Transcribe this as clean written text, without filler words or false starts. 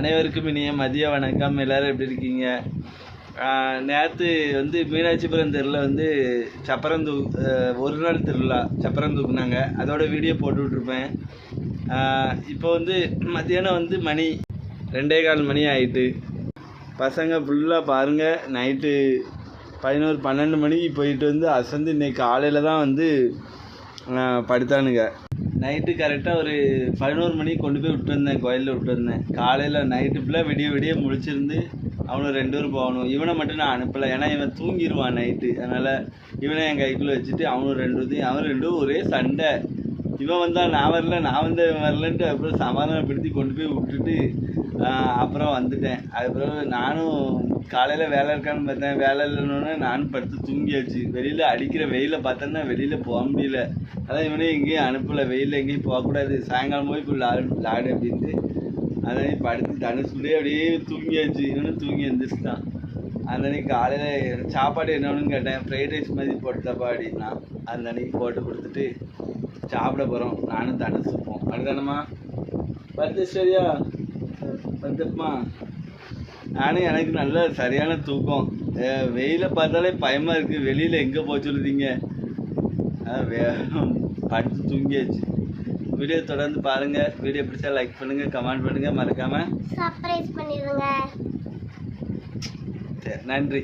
அனைவருக்கும் இனிய மதிய வணக்கம். எல்லோரும் எப்படி இருக்கீங்க? நேற்று வந்து மீனாட்சிபுரம் தெருவில் வந்து ஒரு நாள் திருவிழா சப்பரம் தூக்குனாங்க. அதோட வீடியோ போட்டு விட்ருப்பேன். இப்போ வந்து மத்தியானம் வந்து மணி 2:15 மணி ஆகிட்டு. பசங்க ஃபுல்லாக பாருங்கள், நைட்டு 11-12 மணிக்கு போயிட்டு வந்து அசந்து இன்றைக்கி காலையில் தான் வந்து படுத்தானுங்க. நைட்டு கரெக்டாக ஒரு 11 மணிக்கு கொண்டு போய் விட்டு வந்தேன், கோயிலில் விட்டு வந்தேன். காலையில் நைட்டு ஃபுல்லாக விடிய முழிச்சிருந்து அவனும் 2 பேரும் போகணும். இவனை மட்டும் நான் அனுப்பலை, ஏன்னா இவன் தூங்கிடுவான் நைட்டு. அதனால் இவனை என் கைக்குள்ளே வச்சுட்டு அவனும் 2 ஒரே சண்டை. இவன் வந்தால் நான் வரல, நான் வந்த இவன் வரலன்ட்டு அப்புறம் சமாதானப்படுத்தி கொண்டு போய் விட்டுட்டு அப்புறம் வந்துட்டேன். அதுக்கப்புறம் நானும் காலையில் வேலை இருக்கான்னு பார்த்தேன். வேலை இல்லைன்னொன்னே நானும் படுத்து தூங்கியாச்சு. வெளியில் அடிக்கிற வெயிலில் பார்த்தோன்னா வெளியில் போக முடியல. அதான் இவனே எங்கேயும் அனுப்பலை, வெயிலில் எங்கேயும் போகக்கூடாது, சாயங்காலம் போய் இப்போ விளாடு அப்படின்ட்டு அதான் படுத்து தனுசுலேயே அப்படியே தூங்கியாச்சு. இவனும் தூங்கி எழுந்திரிச்சிட்டான். அன்னைக்கு காலையில் சாப்பாடு என்னன்னு கேட்டேன். ஃப்ரைட் ரைஸ் மாதிரி போட்டுத்தாப்பா அப்படின்னா அன்னைக்கு போட்டு கொடுத்துட்டு சாப்பிட போகிறோம். நானும் தனுசுப்போம். அதுதானம்மா படுத்து சரியா படுத்துப்பா. நானும் எனக்கு நல்ல சரியான தூக்கம். வெயிலை பார்த்தாலே பயமாக இருக்குது. வெளியில் எங்கே போக சொல்லுதீங்க? படுத்து தூங்கியாச்சு. வீடியோ தொடர்ந்து பாருங்கள். வீடியோ பிடிச்சா லைக் பண்ணுங்கள், கமெண்ட் பண்ணுங்கள், மறக்காமல் சப்ஸ்கிரைப் பண்ணிடுங்க. சரி, நன்றி.